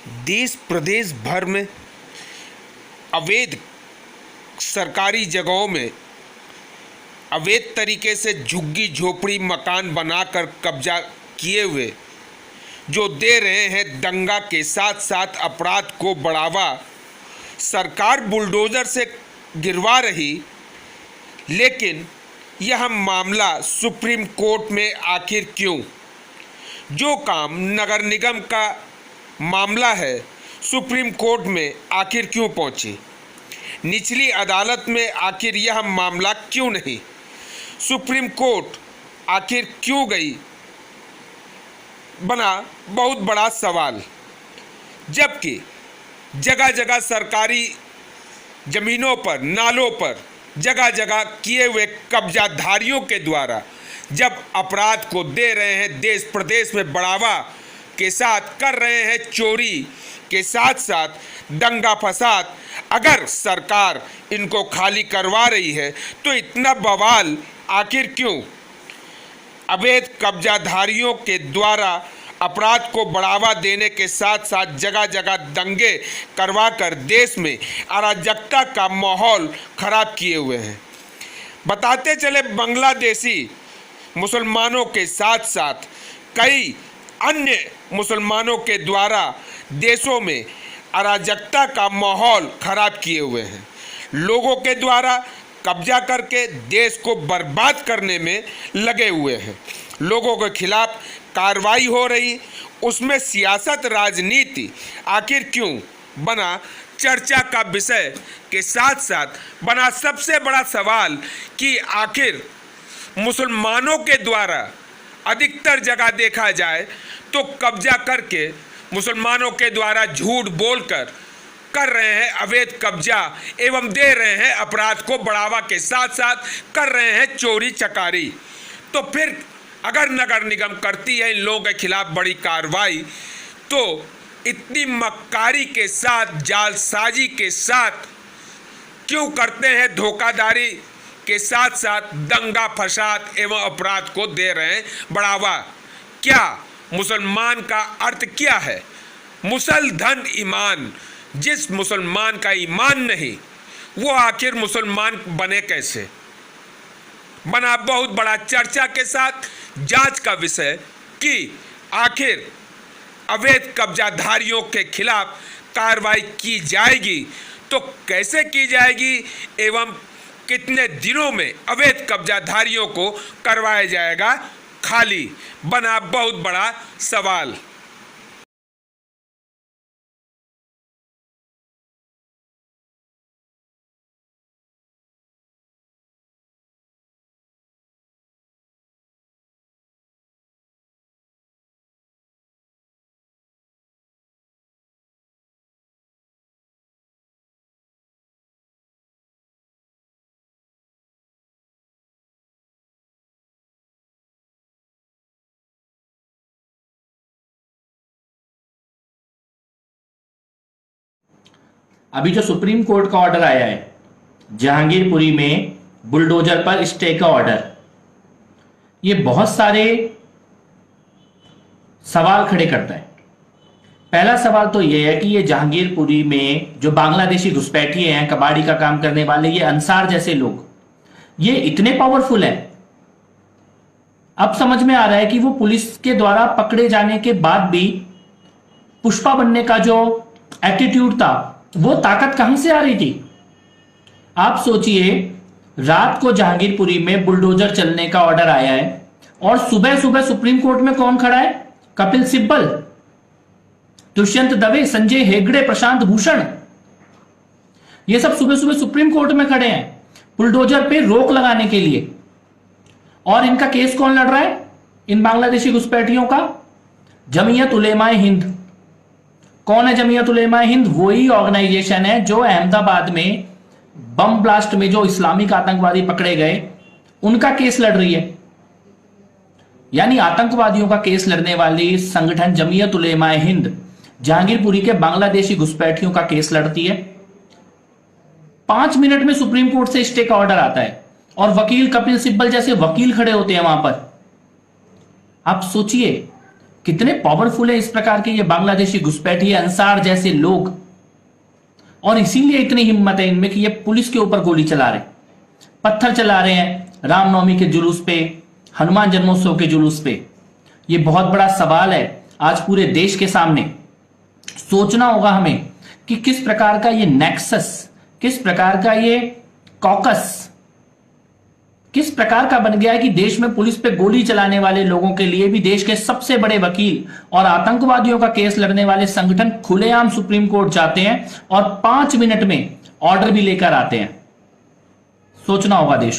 देश प्रदेश भर में अवैध सरकारी जगहों में अवैध तरीके से झुग्गी झोपड़ी मकान बनाकर कब्जा किए हुए जो दे रहे हैं दंगा के साथ साथ अपराध को बढ़ावा, सरकार बुलडोजर से गिरवा रही। लेकिन यह मामला सुप्रीम कोर्ट में आखिर क्यों? जो काम नगर निगम का मामला है सुप्रीम कोर्ट में आखिर क्यों पहुंची? निचली अदालत में आखिर यह मामला क्यों नहीं? सुप्रीम कोर्ट आखिर क्यों गई? बना बहुत बड़ा सवाल। जबकि जगह जगह सरकारी जमीनों पर, नालों पर जगह जगह किए हुए कब्जाधारियों के द्वारा जब अपराध को दे रहे हैं देश प्रदेश में बढ़ावा के साथ, कर रहे हैं चोरी के साथ साथ दंगा फसाद, अगर सरकार इनको खाली करवा रही है तो इतना बवाल आखिर क्यों? अवैध कब्जाधारियों के द्वारा अपराध को बढ़ावा देने के साथ साथ जगह जगह दंगे करवाकर देश में अराजकता का माहौल खराब किए हुए हैं। बताते चले, बांग्लादेशी मुसलमानों के साथ साथ कई अन्य मुसलमानों के द्वारा देशों में अराजकता का माहौल खराब किए हुए हैं। लोगों के द्वारा कब्जा करके देश को बर्बाद करने में लगे हुए हैं। लोगों के खिलाफ कार्रवाई हो रही, उसमें सियासत राजनीति आखिर क्यों बना चर्चा का विषय के साथ साथ बना सबसे बड़ा सवाल कि आखिर मुसलमानों के द्वारा अधिकतर जगह देखा जाए तो कब्जा करके मुसलमानों के द्वारा झूठ बोलकर कर रहे हैं अवैध कब्जा एवं दे रहे हैं अपराध को बढ़ावा के साथ साथ कर रहे हैं चोरी चकारी। तो फिर अगर नगर निगम करती है इन लोगों के खिलाफ बड़ी कार्रवाई, तो इतनी मक्कारी के साथ, जालसाजी के साथ क्यों करते हैं? धोखाधड़ी के साथ साथ दंगा फसाद एवं अपराध को दे रहे हैं बढ़ावा। क्या मुसलमान का अर्थ क्या है? मुसलधन ईमान। जिस मुसलमान का ईमान नहीं वो आखिर मुसलमान बने कैसे? बना बहुत बड़ा चर्चा के साथ जांच का विषय कि आखिर अवैध कब्जाधारियों के खिलाफ कार्रवाई की जाएगी तो कैसे की जाएगी एवं कितने दिनों में अवैध कब्जाधारियों को करवाया जाएगा खाली? बना बहुत बड़ा सवाल। अभी जो सुप्रीम कोर्ट का ऑर्डर आया है जहांगीरपुरी में बुलडोजर पर स्टे का ऑर्डर, ये बहुत सारे सवाल खड़े करता है। पहला सवाल तो ये है कि ये जहांगीरपुरी में जो बांग्लादेशी घुसपैठिए हैं, कबाड़ी का काम करने वाले, ये अंसार जैसे लोग, ये इतने पावरफुल हैं। अब समझ में आ रहा है कि वो पुलिस के द्वारा पकड़े जाने के बाद भी पुष्पा बनने का जो एटीट्यूड था, वो ताकत कहां से आ रही थी? आप सोचिए, रात को जहांगीरपुरी में बुलडोजर चलने का ऑर्डर आया है और सुबह सुबह सुप्रीम कोर्ट में कौन खड़ा है? कपिल सिब्बल, दुष्यंत दवे, संजय हेगड़े, प्रशांत भूषण, ये सब सुबह सुबह सुप्रीम कोर्ट में खड़े हैं बुलडोजर पे रोक लगाने के लिए। और इनका केस कौन लड़ रहा है? इन बांग्लादेशी घुसपैठियों का जमीयत उलेमाए हिंद। कौन है जमीयत उलेमाए हिंद? वही ऑर्गेनाइजेशन है जो अहमदाबाद में बम ब्लास्ट में जो इस्लामिक आतंकवादी पकड़े गए उनका केस लड़ रही है। यानी आतंकवादियों का केस लड़ने वाली संगठन जमीयत उलेमाए हिंद जहांगीरपुरी के बांग्लादेशी घुसपैठियों का केस लड़ती है। 5 मिनट में सुप्रीम कोर्ट से स्टे का ऑर्डर आता है और वकील कपिल सिब्बल जैसे वकील खड़े होते हैं वहां पर। आप सोचिए, कितने पावरफुल है इस प्रकार के ये बांग्लादेशी घुसपैठिए अंसार जैसे लोग, और इसीलिए इतनी हिम्मत है इनमें कि ये पुलिस के ऊपर गोली चला रहे, पत्थर चला रहे हैं रामनवमी के जुलूस पे, हनुमान जन्मोत्सव के जुलूस पे। ये बहुत बड़ा सवाल है आज पूरे देश के सामने। सोचना होगा हमें कि किस प्रकार का ये नेक्सस, किस प्रकार का ये कॉकस किस प्रकार का बन गया है कि देश में पुलिस पे गोली चलाने वाले लोगों के लिए भी देश के सबसे बड़े वकील और आतंकवादियों का केस लड़ने वाले संगठन खुलेआम सुप्रीम कोर्ट जाते हैं और 5 मिनट में ऑर्डर भी लेकर आते हैं। सोचना होगा देश को।